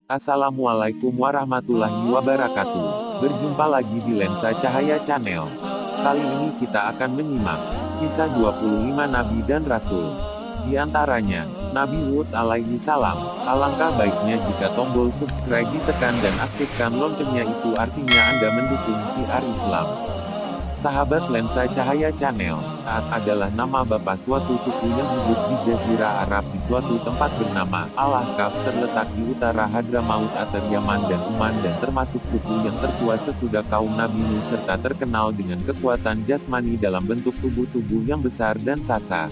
Assalamualaikum warahmatullahi wabarakatuh. Berjumpa lagi di Lensa Cahaya Channel. Kali ini kita akan menyimak kisah 25 Nabi dan Rasul. Di antaranya, Nabi Hud alaihi salam. Alangkah baiknya jika tombol subscribe ditekan dan aktifkan loncengnya, itu artinya Anda mendukung siar Islam. Sahabat Lensa Cahaya Channel, Ad adalah nama bapa suatu suku yang hidup di Jazirah Arab di suatu tempat bernama Al-Ahqaf, terletak di utara Hadramaut atau Yaman dan Oman, dan termasuk suku yang tertua sesudah kaum Nabi Nuh, serta terkenal dengan kekuatan jasmani dalam bentuk tubuh-tubuh yang besar dan sasa.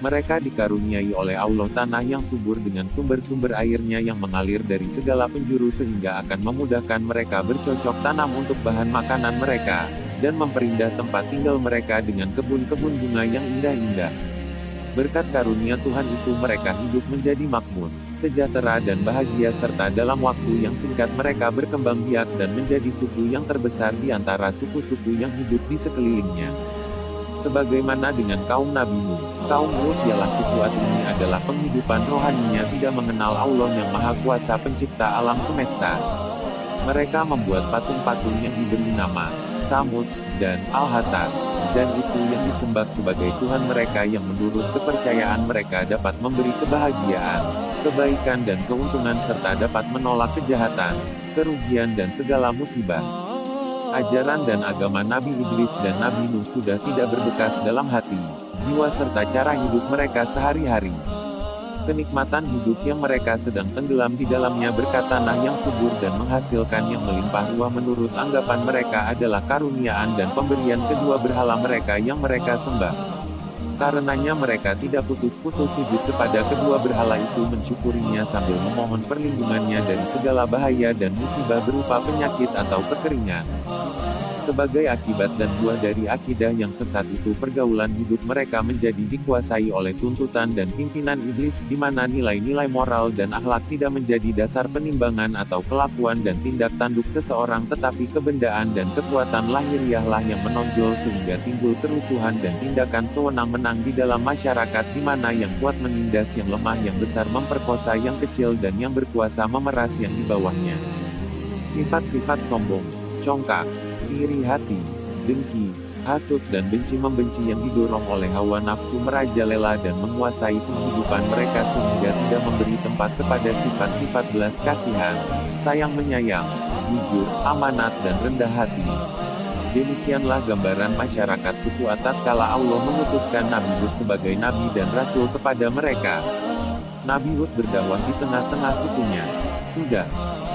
Mereka dikaruniai oleh Allah tanah yang subur dengan sumber-sumber airnya yang mengalir dari segala penjuru sehingga akan memudahkan mereka bercocok tanam untuk bahan makanan mereka, dan memperindah tempat tinggal mereka dengan kebun-kebun bunga yang indah-indah. Berkat karunia Tuhan itu mereka hidup menjadi makmur, sejahtera dan bahagia, serta dalam waktu yang singkat mereka berkembang biak dan menjadi suku yang terbesar di antara suku-suku yang hidup di sekelilingnya. Sebagaimana dengan kaum Nabi Nuh, kaum Hud ialah suku ini adalah penghidupan rohaninya tidak mengenal Allah yang Maha Kuasa Pencipta alam semesta. Mereka membuat patung-patung yang diberi nama Samud dan Al-Hatat, dan itu yang disembah sebagai Tuhan mereka yang menurut kepercayaan mereka dapat memberi kebahagiaan, kebaikan dan keuntungan, serta dapat menolak kejahatan, kerugian dan segala musibah. Ajaran dan agama Nabi Idris dan Nabi Nuh sudah tidak berbekas dalam hati, jiwa serta cara hidup mereka sehari-hari. Kenikmatan hidup yang mereka sedang tenggelam di dalamnya berkat tanah yang subur dan menghasilkan yang melimpah ruah menurut anggapan mereka adalah karuniaan dan pemberian kedua berhala mereka yang mereka sembah. Karenanya mereka tidak putus-putus sujud kepada kedua berhala itu, mensyukurinya sambil memohon perlindungannya dari segala bahaya dan musibah berupa penyakit atau kekeringan. Sebagai akibat dan buah dari akidah yang sesat itu, pergaulan hidup mereka menjadi dikuasai oleh tuntutan dan pimpinan iblis, di mana nilai-nilai moral dan akhlak tidak menjadi dasar penimbangan atau kelakuan dan tindak tanduk seseorang, tetapi kebendaan dan kekuatan lahiriahlah yang menonjol, sehingga timbul kerusuhan dan tindakan sewenang-wenang di dalam masyarakat, di mana yang kuat menindas yang lemah, yang besar memperkosa yang kecil, dan yang berkuasa memeras yang di bawahnya. Sifat-sifat sombong, congkak, iri hati, dengki, hasut dan benci-membenci yang didorong oleh hawa nafsu merajalela dan menguasai penghidupan mereka, sehingga tidak memberi tempat kepada sifat-sifat belas kasihan, sayang menyayang, jujur, amanat dan rendah hati. Demikianlah gambaran masyarakat suku Ad tatkala Allah mengutuskan Nabi Hud sebagai nabi dan rasul kepada mereka. Nabi Hud berdakwah di tengah-tengah sukunya. Sudah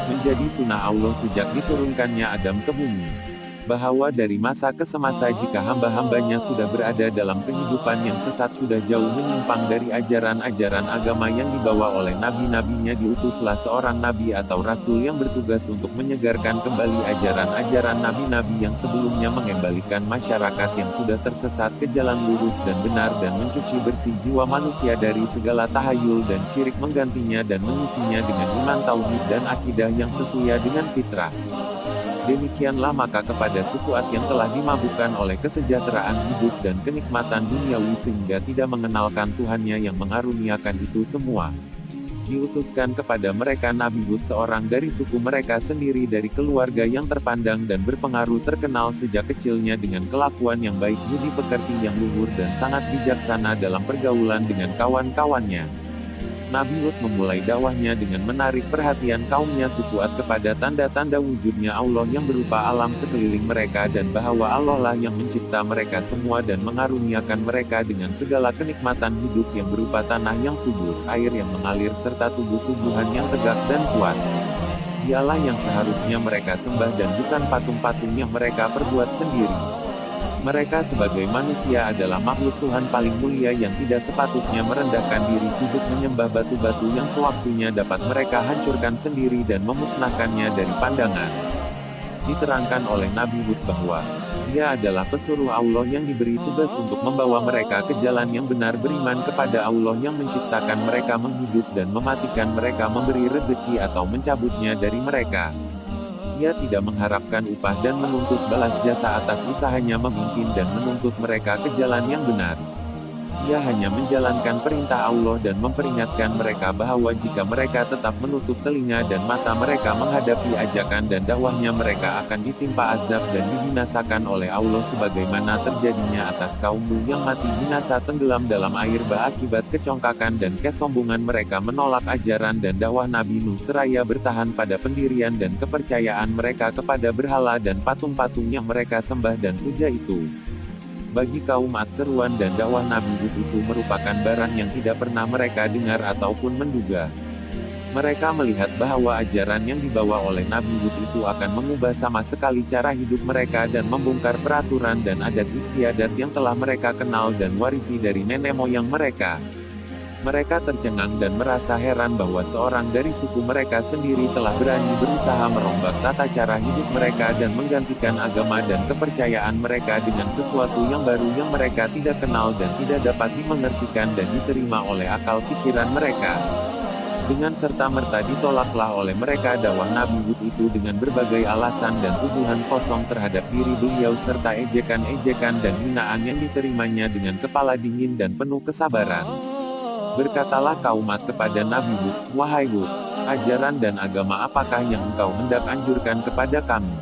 menjadi sunnah Allah sejak diturunkannya Adam ke bumi, bahwa dari masa ke semasa jika hamba-hambanya sudah berada dalam kehidupan yang sesat, sudah jauh menyimpang dari ajaran-ajaran agama yang dibawa oleh nabi-nabinya, diutuslah seorang nabi atau rasul yang bertugas untuk menyegarkan kembali ajaran-ajaran nabi-nabi yang sebelumnya, mengembalikan masyarakat yang sudah tersesat ke jalan lurus dan benar, dan mencuci bersih jiwa manusia dari segala tahayul dan syirik, menggantinya dan mengisinya dengan iman tauhid dan akidah yang sesuai dengan fitrah. Demikianlah maka kepada suku Ad yang telah dimabukkan oleh kesejahteraan hidup dan kenikmatan duniawi sehingga tidak mengenalkan Tuhannya yang mengaruniakan itu semua, diutuskan kepada mereka Nabi Hud, seorang dari suku mereka sendiri, dari keluarga yang terpandang dan berpengaruh, terkenal sejak kecilnya dengan kelakuan yang baik, budi pekerti yang luhur dan sangat bijaksana dalam pergaulan dengan kawan-kawannya. Nabi Hud memulai dakwahnya dengan menarik perhatian kaumnya suku Ad kepada tanda-tanda wujudnya Allah yang berupa alam sekeliling mereka, dan bahwa Allah lah yang mencipta mereka semua dan mengaruniakan mereka dengan segala kenikmatan hidup yang berupa tanah yang subur, air yang mengalir, serta tubuh-tubuhan yang tegak dan kuat. Dialah yang seharusnya mereka sembah dan bukan patung-patung yang mereka perbuat sendiri. Mereka sebagai manusia adalah makhluk Tuhan paling mulia yang tidak sepatutnya merendahkan diri sujud menyembah batu-batu yang sewaktunya dapat mereka hancurkan sendiri dan memusnahkannya dari pandangan. Diterangkan oleh Nabi Hud bahwa dia adalah pesuruh Allah yang diberi tugas untuk membawa mereka ke jalan yang benar, beriman kepada Allah yang menciptakan mereka, menghidup dan mematikan mereka, memberi rezeki atau mencabutnya dari mereka. Ia tidak mengharapkan upah dan menuntut balas jasa atas usahanya memimpin dan menuntut mereka ke jalan yang benar. Ia hanya menjalankan perintah Allah dan memperingatkan mereka bahwa jika mereka tetap menutup telinga dan mata mereka menghadapi ajakan dan dakwahnya, mereka akan ditimpa azab dan dibinasakan oleh Allah sebagaimana terjadinya atas kaum Nuh yang mati binasa tenggelam dalam air bah akibat kecongkakan dan kesombongan mereka menolak ajaran dan dakwah Nabi Nuh seraya bertahan pada pendirian dan kepercayaan mereka kepada berhala dan patung-patung yang mereka sembah dan puja itu. Bagi kaum Ad, seruan dan dakwah Nabi Hud itu merupakan barang yang tidak pernah mereka dengar ataupun menduga. Mereka melihat bahwa ajaran yang dibawa oleh Nabi Hud itu akan mengubah sama sekali cara hidup mereka dan membongkar peraturan dan adat istiadat yang telah mereka kenal dan warisi dari nenek moyang mereka. Mereka tercengang dan merasa heran bahwa seorang dari suku mereka sendiri telah berani berusaha merombak tata cara hidup mereka dan menggantikan agama dan kepercayaan mereka dengan sesuatu yang baru yang mereka tidak kenal dan tidak dapat dimengertikan dan diterima oleh akal pikiran mereka. Dengan serta-merta ditolaklah oleh mereka dakwah Nabi Hud itu dengan berbagai alasan dan tuduhan kosong terhadap diri beliau serta ejekan-ejekan dan hinaan yang diterimanya dengan kepala dingin dan penuh kesabaran. Berkatalah kaum Ad kepada Nabi Hud, "Wahai Hud, ajaran dan agama apakah yang engkau hendak anjurkan kepada kami?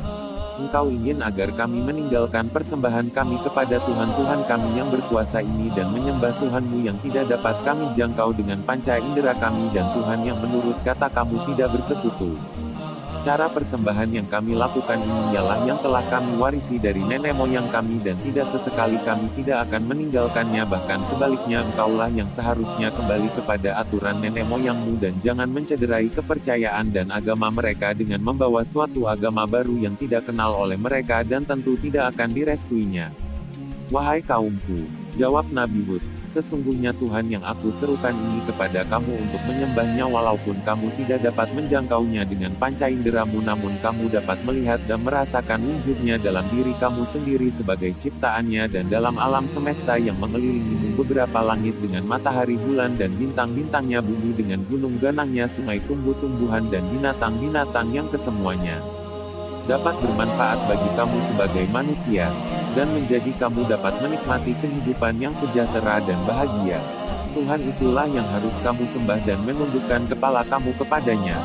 Engkau ingin agar kami meninggalkan persembahan kami kepada Tuhan-Tuhan kami yang berkuasa ini dan menyembah Tuhanmu yang tidak dapat kami jangkau dengan panca indera kami dan Tuhan yang menurut kata kamu tidak bersekutu. Cara persembahan yang kami lakukan ini ialah yang telah kami warisi dari nenek moyang kami dan tidak sesekali kami tidak akan meninggalkannya, bahkan sebaliknya engkaulah yang seharusnya kembali kepada aturan nenek moyangmu dan jangan mencederai kepercayaan dan agama mereka dengan membawa suatu agama baru yang tidak kenal oleh mereka dan tentu tidak akan direstuinya." "Wahai kaumku," jawab Nabi Hud, "sesungguhnya Tuhan yang aku serukan ini kepada kamu untuk menyembahnya walaupun kamu tidak dapat menjangkaunya dengan panca inderamu, namun kamu dapat melihat dan merasakan wujudnya dalam diri kamu sendiri sebagai ciptaannya dan dalam alam semesta yang mengelilingimu, beberapa langit dengan matahari, bulan dan bintang-bintangnya, bumi dengan gunung ganangnya, sungai, tumbuh-tumbuhan dan binatang-binatang yang kesemuanya dapat bermanfaat bagi kamu sebagai manusia, dan menjadi kamu dapat menikmati kehidupan yang sejahtera dan bahagia. Tuhan itulah yang harus kamu sembah dan menundukkan kepala kamu kepadanya.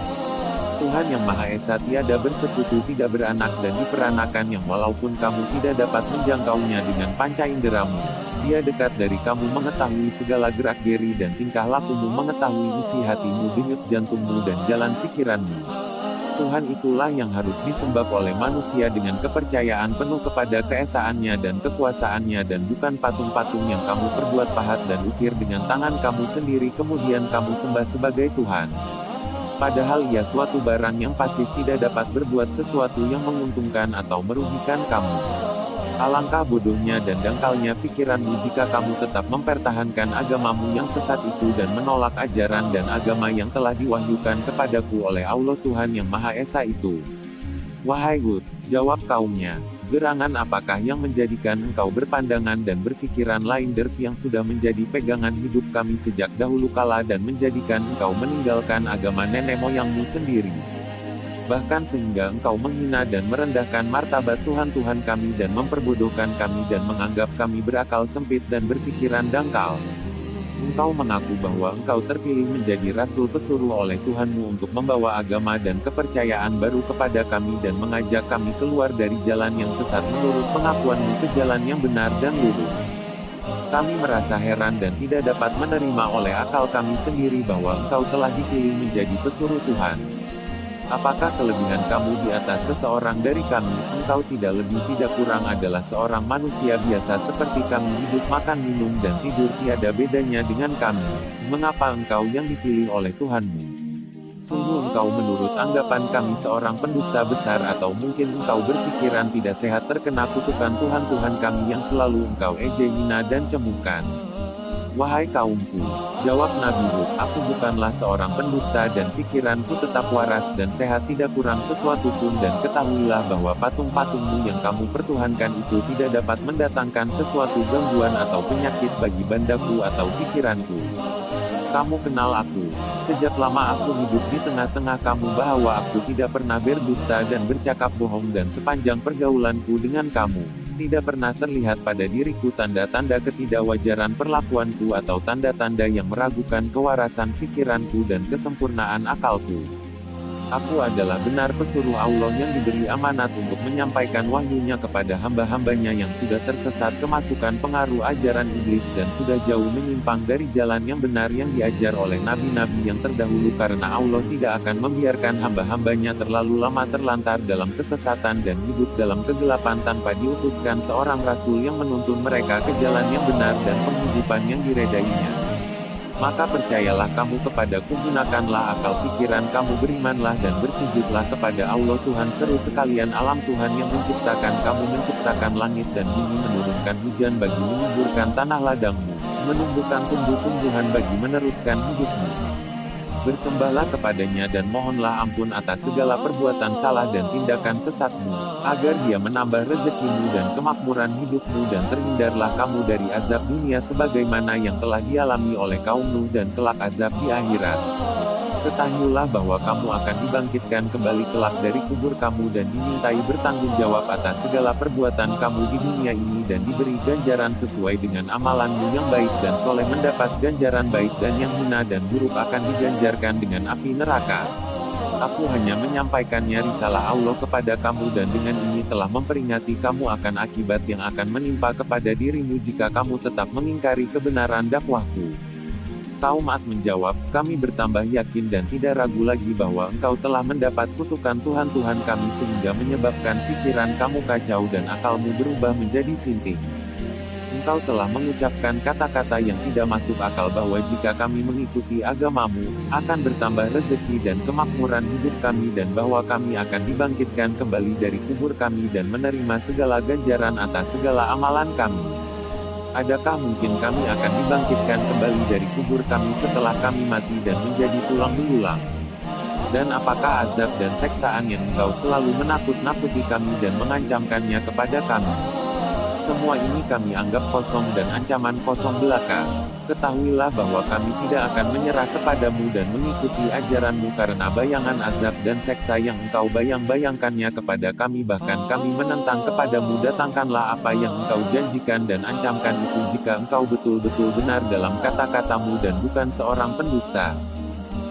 Tuhan yang Maha Esa, tiada bersekutu, tidak beranak dan diperanakan, yang walaupun kamu tidak dapat menjangkaunya dengan panca inderamu, Dia dekat dari kamu, mengetahui segala gerak-geri dan tingkah lakumu, mengetahui isi hatimu, denyut jantungmu dan jalan pikiranmu. Tuhan itulah yang harus disembah oleh manusia dengan kepercayaan penuh kepada keesaannya dan kekuasaannya, dan bukan patung-patung yang kamu perbuat pahat dan ukir dengan tangan kamu sendiri kemudian kamu sembah sebagai Tuhan. Padahal ia suatu barang yang pasif, tidak dapat berbuat sesuatu yang menguntungkan atau merugikan kamu. Alangkah bodohnya dan dangkalnya pikiranmu jika kamu tetap mempertahankan agamamu yang sesat itu dan menolak ajaran dan agama yang telah diwahyukan kepadaku oleh Allah Tuhan yang Maha Esa itu." "Wahai Hud," jawab kaumnya, "gerangan apakah yang menjadikan engkau berpandangan dan berpikiran lain dari yang sudah menjadi pegangan hidup kami sejak dahulu kala dan menjadikan engkau meninggalkan agama nenek moyangmu sendiri? Bahkan sehingga engkau menghina dan merendahkan martabat Tuhan-Tuhan kami dan memperbodohkan kami dan menganggap kami berakal sempit dan berpikiran dangkal. Engkau mengaku bahwa engkau terpilih menjadi rasul pesuruh oleh Tuhanmu untuk membawa agama dan kepercayaan baru kepada kami dan mengajak kami keluar dari jalan yang sesat menurut pengakuanmu ke jalan yang benar dan lurus. Kami merasa heran dan tidak dapat menerima oleh akal kami sendiri bahwa engkau telah dipilih menjadi pesuruh Tuhan. Apakah kelebihan kamu di atas seseorang dari kami? Engkau tidak lebih tidak kurang adalah seorang manusia biasa seperti kami, hidup, makan, minum, dan tidur tiada bedanya dengan kami. Mengapa engkau yang dipilih oleh Tuhanmu? Sungguh engkau menurut anggapan kami seorang pendusta besar, atau mungkin engkau berpikiran tidak sehat terkena kutukan Tuhan-Tuhan kami yang selalu engkau ejek, hina dan cemukan." "Wahai kaumku," jawab Nabi Hud, "aku bukanlah seorang pendusta dan pikiranku tetap waras dan sehat, tidak kurang sesuatu pun, dan ketahuilah bahwa patung-patungmu yang kamu pertuhankan itu tidak dapat mendatangkan sesuatu gangguan atau penyakit bagi bandaku atau pikiranku. Kamu kenal aku. Sejak lama aku hidup di tengah-tengah kamu bahwa aku tidak pernah berdusta dan bercakap bohong, dan sepanjang pergaulanku dengan kamu, Tidak pernah terlihat pada diriku tanda-tanda ketidakwajaran perlakuanku atau tanda-tanda yang meragukan kewarasan pikiranku dan kesempurnaan akalku. Aku adalah benar pesuruh Allah yang diberi amanat untuk menyampaikan wahyunya kepada hamba-hambanya yang sudah tersesat kemasukan pengaruh ajaran iblis dan sudah jauh menyimpang dari jalan yang benar yang diajar oleh nabi-nabi yang terdahulu, karena Allah tidak akan membiarkan hamba-hambanya terlalu lama terlantar dalam kesesatan dan hidup dalam kegelapan tanpa diutuskan seorang rasul yang menuntun mereka ke jalan yang benar dan penghidupan yang diredainya. Maka percayalah kamu kepadaku, gunakanlah akal pikiran kamu, berimanlah dan bersujudlah kepada Allah Tuhan seru sekalian alam, Tuhan yang menciptakan kamu, menciptakan langit dan bumi, menurunkan hujan bagi menyuburkan tanah ladangmu, menumbuhkan tumbuh-tumbuhan bagi meneruskan hidupmu. Bersembahlah kepadanya dan mohonlah ampun atas segala perbuatan salah dan tindakan sesatmu, agar Dia menambah rezekimu dan kemakmuran hidupmu, dan terhindarlah kamu dari azab dunia sebagaimana yang telah dialami oleh kaum Nuh dan kelak azab di akhirat. Ketahuilah bahwa kamu akan dibangkitkan kembali kelak dari kubur kamu dan dimintai bertanggung jawab atas segala perbuatan kamu di dunia ini dan diberi ganjaran sesuai dengan amalanmu yang baik dan soleh, mendapat ganjaran baik, dan yang hina dan buruk akan diganjarkan dengan api neraka. Aku hanya menyampaikannya risalah Allah kepada kamu dan dengan ini telah memperingati kamu akan akibat yang akan menimpa kepada dirimu jika kamu tetap mengingkari kebenaran dakwahku. Kaum Ad menjawab, kami bertambah yakin dan tidak ragu lagi bahwa engkau telah mendapat kutukan Tuhan-Tuhan kami sehingga menyebabkan pikiran kamu kacau dan akalmu berubah menjadi sinting. Engkau telah mengucapkan kata-kata yang tidak masuk akal bahwa jika kami mengikuti agamamu, akan bertambah rezeki dan kemakmuran hidup kami, dan bahwa kami akan dibangkitkan kembali dari kubur kami dan menerima segala ganjaran atas segala amalan kami. Adakah mungkin kami akan dibangkitkan kembali dari kubur kami setelah kami mati dan menjadi tulang belulang? Dan apakah azab dan seksaan yang engkau selalu menakut-nakuti kami dan mengancamkannya kepada kami? Semua ini kami anggap kosong dan ancaman kosong belaka. Ketahuilah bahwa kami tidak akan menyerah kepadamu dan mengikuti ajaranmu karena bayangan azab dan seksa yang engkau bayang-bayangkannya kepada kami. Bahkan kami menentang kepadamu, datangkanlah apa yang engkau janjikan dan ancamkan itu jika engkau betul-betul benar dalam kata-katamu dan bukan seorang pendusta.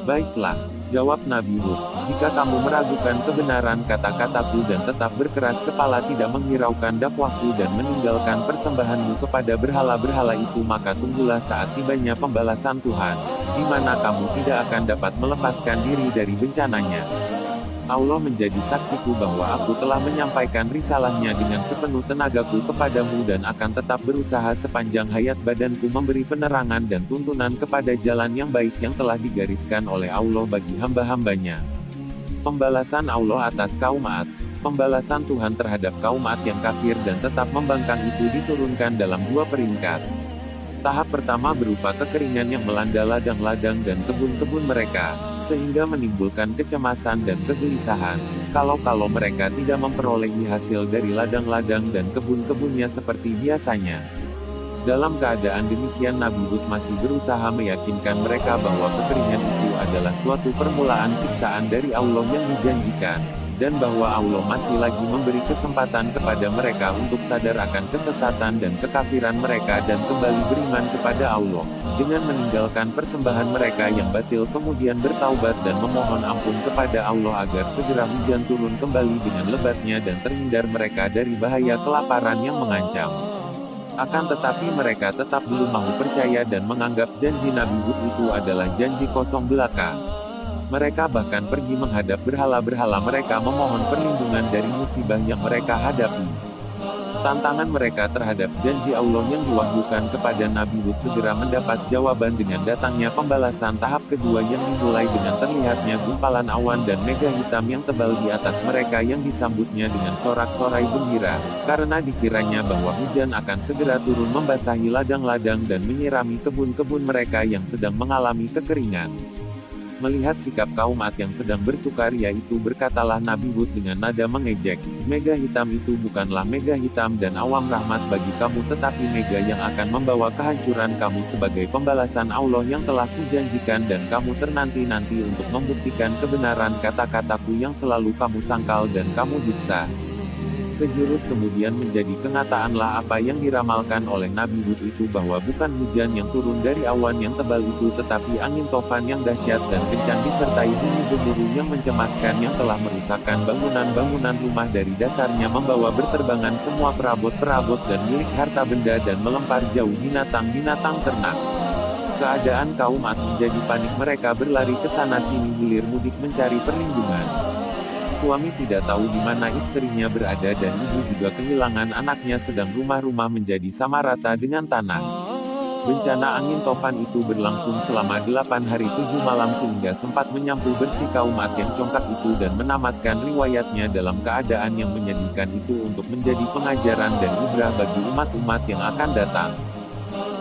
Baiklah, jawab Nabi Hud, jika kamu meragukan kebenaran kata-kataku dan tetap berkeras kepala tidak menghiraukan dakwahku dan meninggalkan persembahanmu kepada berhala-berhala itu, maka tunggulah saat tibanya pembalasan Tuhan, di mana kamu tidak akan dapat melepaskan diri dari bencananya. Allah menjadi saksiku bahwa aku telah menyampaikan risalahnya dengan sepenuh tenagaku kepadamu dan akan tetap berusaha sepanjang hayat badanku memberi penerangan dan tuntunan kepada jalan yang baik yang telah digariskan oleh Allah bagi hamba-hambanya. Pembalasan Allah atas kaum Ad. Pembalasan Tuhan terhadap kaum Ad yang kafir dan tetap membangkang itu diturunkan dalam dua peringkat. Tahap pertama berupa kekeringan yang melanda ladang-ladang dan kebun-kebun mereka, sehingga menimbulkan kecemasan dan kegelisahan, kalau mereka tidak memperolehi hasil dari ladang-ladang dan kebun-kebunnya seperti biasanya. Dalam keadaan demikian Nabi Hud masih berusaha meyakinkan mereka bahwa kekeringan itu adalah suatu permulaan siksaan dari Allah yang dijanjikan, dan bahwa Allah masih lagi memberi kesempatan kepada mereka untuk sadar akan kesesatan dan kekafiran mereka dan kembali beriman kepada Allah, dengan meninggalkan persembahan mereka yang batil, kemudian bertaubat dan memohon ampun kepada Allah agar segera hujan turun kembali dengan lebatnya dan terhindar mereka dari bahaya kelaparan yang mengancam. Akan tetapi mereka tetap belum mau percaya dan menganggap janji Nabi Hud itu adalah janji kosong belaka. Mereka bahkan pergi menghadap berhala-berhala mereka memohon perlindungan dari musibah yang mereka hadapi. Tantangan mereka terhadap janji Allah yang diwahyukan kepada Nabi Hud segera mendapat jawaban dengan datangnya pembalasan tahap kedua yang dimulai dengan terlihatnya gumpalan awan dan mega hitam yang tebal di atas mereka yang disambutnya dengan sorak-sorai gembira, karena dikiranya bahwa hujan akan segera turun membasahi ladang-ladang dan menyirami kebun-kebun mereka yang sedang mengalami kekeringan. Melihat sikap kaum Ad yang sedang bersukaria itu, berkatalah Nabi Hud dengan nada mengejek, mega hitam itu bukanlah mega hitam dan awam rahmat bagi kamu, tetapi mega yang akan membawa kehancuran kamu sebagai pembalasan Allah yang telah kujanjikan, dan kamu ternanti-nanti untuk membuktikan kebenaran kata-kataku yang selalu kamu sangkal dan kamu dusta. Sejurus kemudian menjadi kenyataanlah apa yang diramalkan oleh Nabi Hud itu, bahwa bukan hujan yang turun dari awan yang tebal itu, tetapi angin tofan yang dahsyat dan kencang disertai bunyi gemuruh yang mencemaskan yang telah merusakkan bangunan-bangunan rumah dari dasarnya, membawa berterbangan semua perabot-perabot dan milik harta benda, dan melempar jauh binatang-binatang ternak. Keadaan kaum Ad menjadi panik, mereka berlari ke sana sini hilir mudik mencari perlindungan. Suami tidak tahu di mana istrinya berada dan ibu juga kehilangan anaknya, sedang rumah-rumah menjadi sama rata dengan tanah. Bencana angin tofan itu berlangsung selama 8 hari 7 malam sehingga sempat menyapu bersih kaum Ad yang congkak itu dan menamatkan riwayatnya dalam keadaan yang menyedihkan itu untuk menjadi pengajaran dan ibrah bagi umat-umat yang akan datang.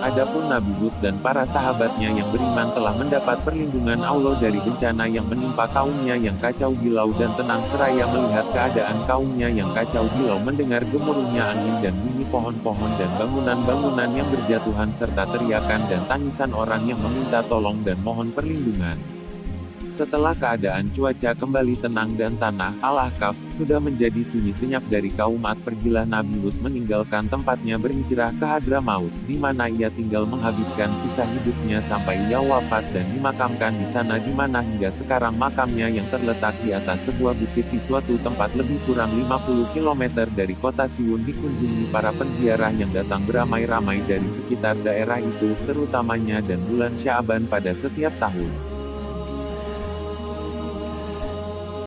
Adapun Nabi Hud dan para sahabatnya yang beriman telah mendapat perlindungan Allah dari bencana yang menimpa kaumnya yang kacau bilau dan tenang, seraya melihat keadaan kaumnya yang kacau bilau, mendengar gemuruhnya angin dan bunyi pohon-pohon dan bangunan-bangunan yang berjatuhan serta teriakan dan tangisan orang yang meminta tolong dan mohon perlindungan. Setelah keadaan cuaca kembali tenang dan tanah Al-Ahqaf sudah menjadi sunyi senyap dari kaum Ad, pergilah Nabi Hud meninggalkan tempatnya berhijrah ke Hadramaut, di mana ia tinggal menghabiskan sisa hidupnya sampai ia wafat dan dimakamkan di sana, di mana hingga sekarang makamnya yang terletak di atas sebuah bukit di suatu tempat lebih kurang 50 km dari kota Siwun dikunjungi para penziarah yang datang beramai-ramai dari sekitar daerah itu, terutamanya dan bulan Sya'ban pada setiap tahun.